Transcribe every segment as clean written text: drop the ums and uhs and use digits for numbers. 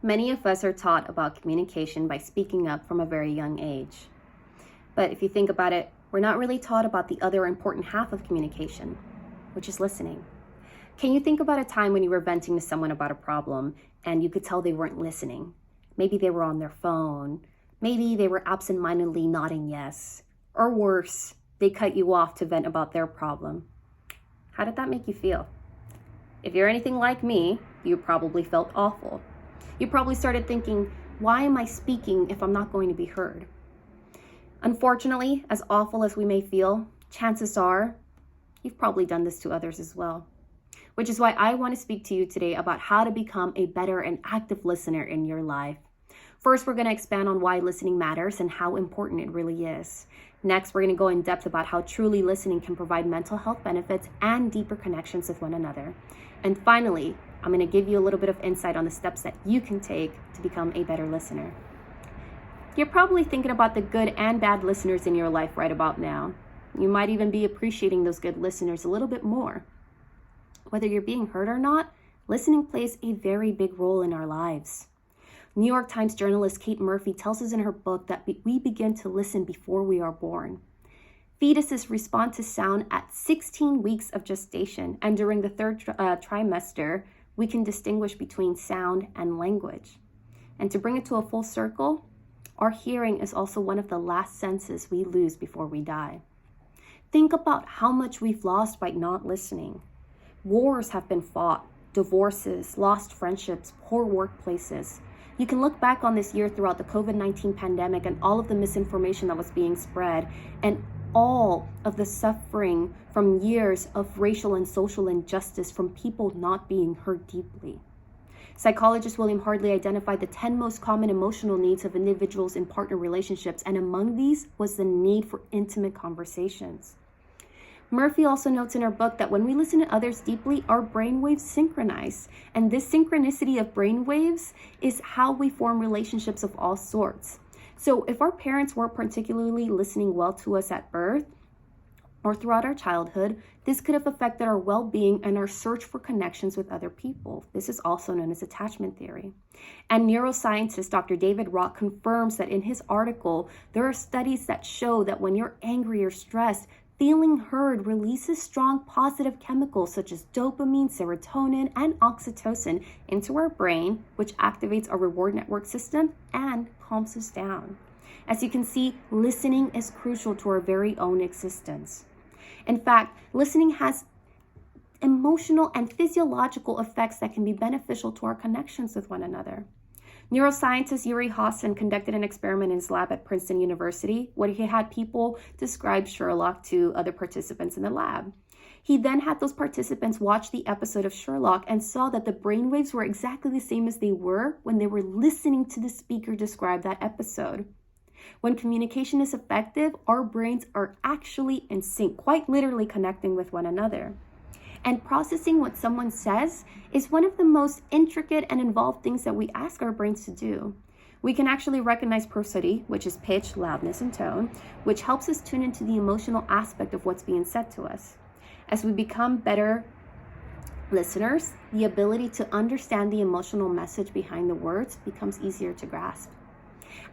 Many of us are taught about communication by speaking up from a very young age. But if you think about it, we're not really taught about the other important half of communication, which is listening. Can you think about a time when you were venting to someone about a problem and you could tell they weren't listening? Maybe they were on their phone. Maybe they were absentmindedly nodding yes. Or worse, they cut you off to vent about their problem. How did that make you feel? If you're anything like me, you probably felt awful. You probably started thinking, why am I speaking if I'm not going to be heard? Unfortunately, as awful as we may feel, chances are you've probably done this to others as well. Which is why I want to speak to you today about how to become a better and active listener in your life. First, we're going to expand on why listening matters and how important it really is. Next, we're going to go in depth about how truly listening can provide mental health benefits and deeper connections with one another. And finally, I'm going to give you a little bit of insight on the steps that you can take to become a better listener. You're probably thinking about the good and bad listeners in your life right about now. You might even be appreciating those good listeners a little bit more. Whether you're being heard or not, listening plays a very big role in our lives. New York Times journalist Kate Murphy tells us in her book that we begin to listen before we are born. Fetuses respond to sound at 16 weeks of gestation, and during the third trimester, we can distinguish between sound and language. And to bring it to a full circle, our hearing is also one of the last senses we lose before we die. Think about how much we've lost by not listening. Wars have been fought, divorces, lost friendships, poor workplaces. You can look back on this year throughout the COVID-19 pandemic and all of the misinformation that was being spread, and all of the suffering from years of racial and social injustice from people not being heard deeply. Psychologist William Hartley identified the 10 most common emotional needs of individuals in partner relationships, and among these was the need for intimate conversations. Murphy also notes in her book that when we listen to others deeply, our brainwaves synchronize. And this synchronicity of brainwaves is how we form relationships of all sorts. So if our parents weren't particularly listening well to us at birth or throughout our childhood, this could have affected our well-being and our search for connections with other people. This is also known as attachment theory. And neuroscientist Dr. David Rock confirms that in his article, there are studies that show that when you're angry or stressed, feeling heard releases strong positive chemicals such as dopamine, serotonin, and oxytocin into our brain, which activates our reward network system and calms us down. As you can see, listening is crucial to our very own existence. In fact, listening has emotional and physiological effects that can be beneficial to our connections with one another. Neuroscientist Yuri Hassan conducted an experiment in his lab at Princeton University where he had people describe Sherlock to other participants in the lab. He then had those participants watch the episode of Sherlock and saw that the brainwaves were exactly the same as they were when they were listening to the speaker describe that episode. When communication is effective, our brains are actually in sync, quite literally connecting with one another. And processing what someone says is one of the most intricate and involved things that we ask our brains to do. We can actually recognize prosody, which is pitch, loudness, and tone, which helps us tune into the emotional aspect of what's being said to us. As we become better listeners, the ability to understand the emotional message behind the words becomes easier to grasp.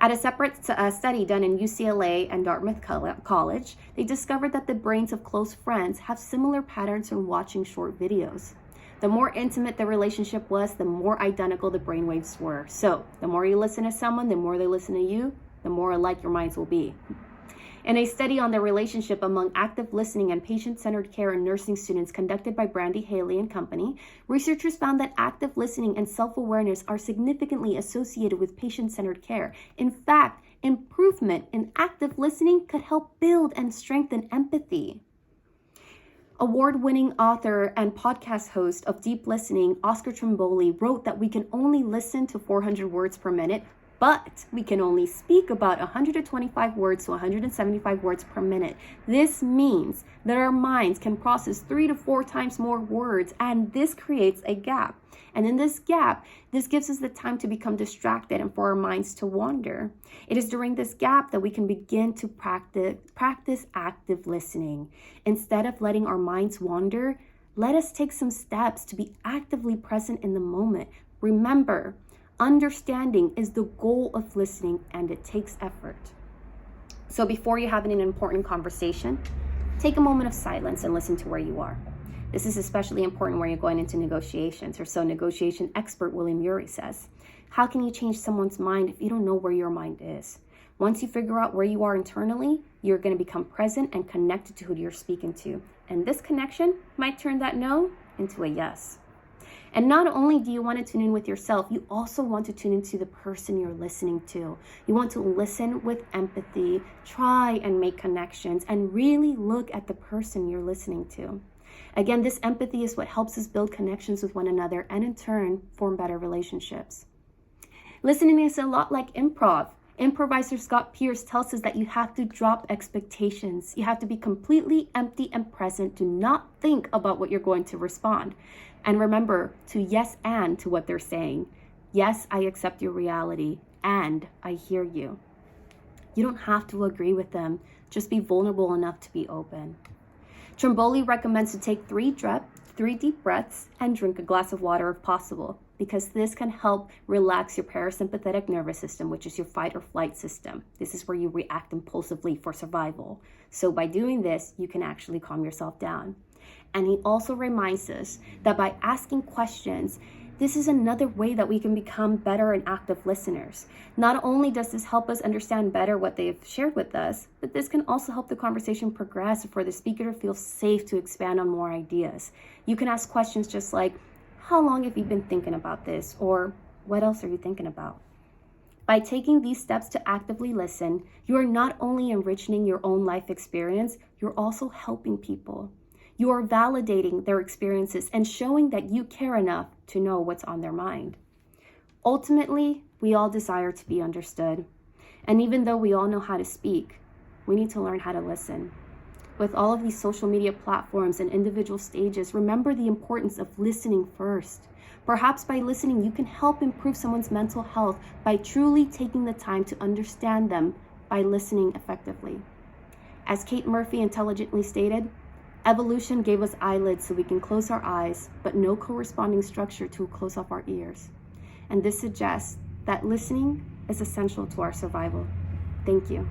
At a separate study done in UCLA and Dartmouth College, they discovered that the brains of close friends have similar patterns when watching short videos. The more intimate the relationship was, the more identical the brainwaves were. So, the more you listen to someone, the more they listen to you, the more alike your minds will be. In a study on the relationship among active listening and patient-centered care and nursing students conducted by Brandy Haley and Company, researchers found that active listening and self-awareness are significantly associated with patient-centered care. In fact, improvement in active listening could help build and strengthen empathy. Award-winning author and podcast host of Deep Listening, Oscar Trimboli, wrote that we can only listen to 400 words per minute, but we can only speak about 125 words to 175 words per minute. This means that our minds can process 3 to 4 times more words, and this creates a gap. And in this gap, this gives us the time to become distracted and for our minds to wander. It is during this gap that we can begin to practice active listening. Instead of letting our minds wander, let us take some steps to be actively present in the moment. Remember, Understanding is the goal of listening, and it takes effort. So before you're having an important conversation, take a moment of silence and listen to where you are. This is especially important when you're going into negotiations, or so negotiation expert William Ury says. How can you change someone's mind if you don't know where your mind is? Once you figure out where you are internally, you're going to become present and connected to who you're speaking to. And this connection might turn that no into a yes. And not only do you want to tune in with yourself, you also want to tune into the person you're listening to. You want to listen with empathy, try and make connections, and really look at the person you're listening to. Again, this empathy is what helps us build connections with one another and in turn form better relationships. Listening is a lot like improv. Improviser Scott Pearce tells us that you have to drop expectations. You have to be completely empty and present. Do not think about what you're going to respond. And remember to yes and to what they're saying. Yes, I accept your reality, and I hear you. You don't have to agree with them. Just be vulnerable enough to be open. Trimboli recommends to take 3 deep breaths and drink a glass of water if possible, because this can help relax your parasympathetic nervous system, which is your fight or flight system. This is where you react impulsively for survival. So by doing this, you can actually calm yourself down. And he also reminds us that by asking questions, this is another way that we can become better and active listeners. Not only does this help us understand better what they've shared with us, but this can also help the conversation progress for the speaker to feel safe to expand on more ideas. You can ask questions just like, how long have you been thinking about this? Or what else are you thinking about? By taking these steps to actively listen, you are not only enriching your own life experience, you're also helping people. You are validating their experiences and showing that you care enough to know what's on their mind. Ultimately, we all desire to be understood. And even though we all know how to speak, we need to learn how to listen. With all of these social media platforms and individual stages, remember the importance of listening first. Perhaps by listening, you can help improve someone's mental health by truly taking the time to understand them by listening effectively. As Kate Murphy intelligently stated, evolution gave us eyelids so we can close our eyes, but no corresponding structure to close off our ears. And this suggests that listening is essential to our survival. Thank you.